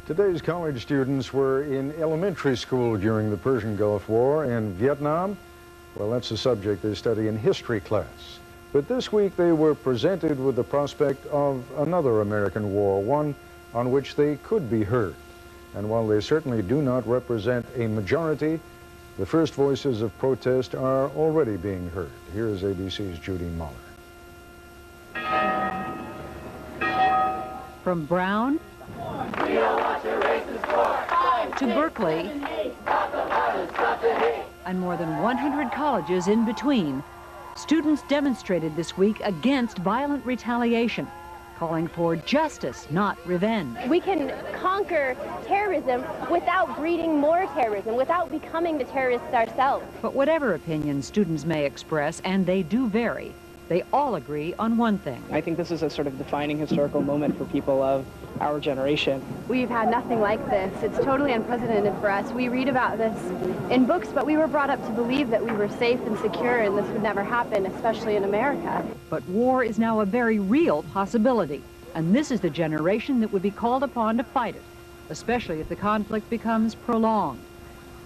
Today's college students were in elementary school during the Persian Gulf War and Vietnam. Well, that's a subject they study in history class. But this week they were presented with the prospect of another American war, one on which they could be heard. And while they certainly do not represent a majority, the first voices of protest are already being heard. Here is ABC's Judy Muller. From Brown to Berkeley and more than 100 colleges in between, students demonstrated this week against violent retaliation, calling for justice, not revenge. We can conquer terrorism without breeding more terrorism, without becoming the terrorists ourselves. But whatever opinions students may express, and they do vary, they all agree on one thing. I think this is a sort of defining historical moment for people of our generation. We've had nothing like this. It's totally unprecedented for us. We read about this in books, but we were brought up to believe that we were safe and secure and this would never happen, especially in America. But war is now a very real possibility, and this is the generation that would be called upon to fight it, especially if the conflict becomes prolonged.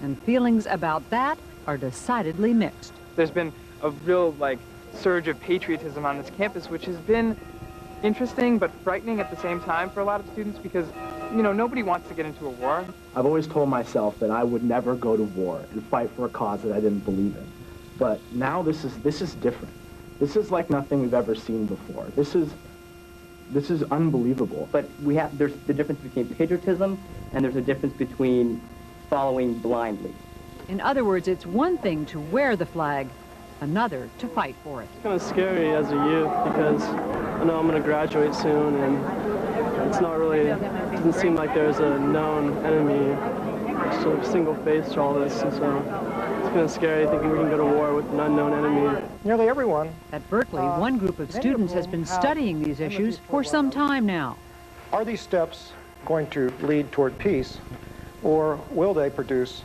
And feelings about that are decidedly mixed. There's been a real, surge of patriotism on this campus, which has been interesting but frightening at the same time for a lot of students because, nobody wants to get into a war. I've always told myself that I would never go to war and fight for a cause that I didn't believe in. But now this is different. This is like nothing we've ever seen before. This is unbelievable. But there's the difference between patriotism and there's a difference between following blindly. In other words, it's one thing to wear the flag, another to fight for it. It's kind of scary as a youth because I know I'm going to graduate soon and it's not really, doesn't seem like there's a known enemy, sort of single face to all this, and so it's kind of scary thinking we can go to war with an unknown enemy. Nearly everyone. At Berkeley, one group of students has been studying these issues for some time now. Are these steps going to lead toward peace, or will they produce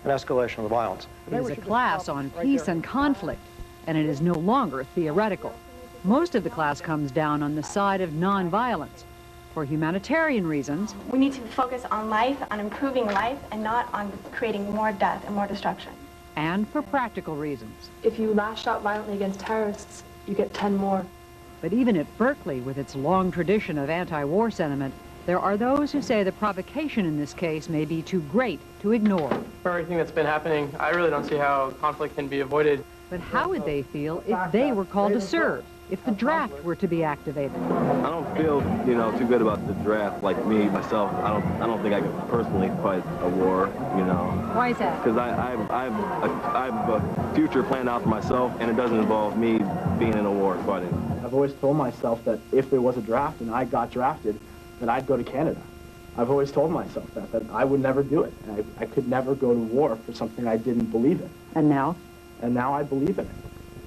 an escalation of the violence? It is a class on peace and conflict, and it is no longer theoretical. Most of the class comes down on the side of nonviolence. For humanitarian reasons, we need to focus on life, on improving life, and not on creating more death and more destruction. And for practical reasons. If you lash out violently against terrorists, you get 10 more. But even at Berkeley, with its long tradition of anti-war sentiment, there are those who say the provocation in this case may be too great to ignore. For everything that's been happening, I really don't see how conflict can be avoided. But how would they feel if they were called to serve, if the draft were to be activated? I don't feel, too good about the draft. Like me, myself, I don't think I could personally fight a war, Why is that? Because I have a future planned out for myself, and it doesn't involve me being in a war fighting. I've always told myself that if there was a draft and I got drafted, that I'd go to Canada. I've always told myself that I would never do it. I could never go to war for something I didn't believe in. And now? And now I believe in it.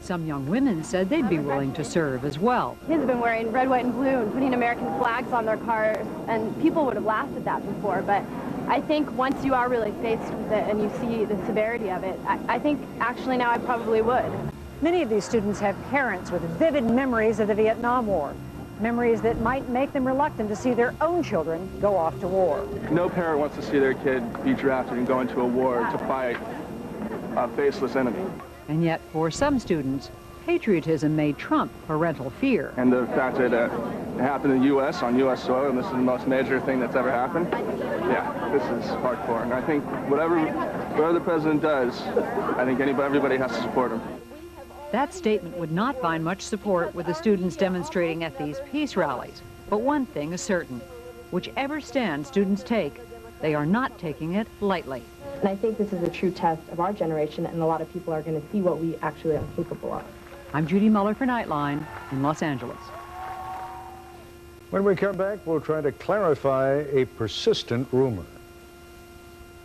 Some young women said they'd be willing to serve as well. Kids have been wearing red, white, and blue and putting American flags on their cars, and people would have laughed at that before, but I think once you are really faced with it and you see the severity of it, I think actually now I probably would. Many of these students have parents with vivid memories of the Vietnam War. Memories that might make them reluctant to see their own children go off to war. No parent wants to see their kid be drafted and go into a war to fight a faceless enemy. And yet, for some students, patriotism may trump parental fear. And the fact that it happened in the U.S., on U.S. soil, and this is the most major thing that's ever happened, yeah, this is hardcore. And I think whatever the president does, I think everybody has to support him. That statement would not find much support with the students demonstrating at these peace rallies. But one thing is certain. Whichever stand students take, they are not taking it lightly. And I think this is a true test of our generation, and a lot of people are going to see what we actually are capable of. I'm Judy Muller for Nightline in Los Angeles. When we come back, we'll try to clarify a persistent rumor.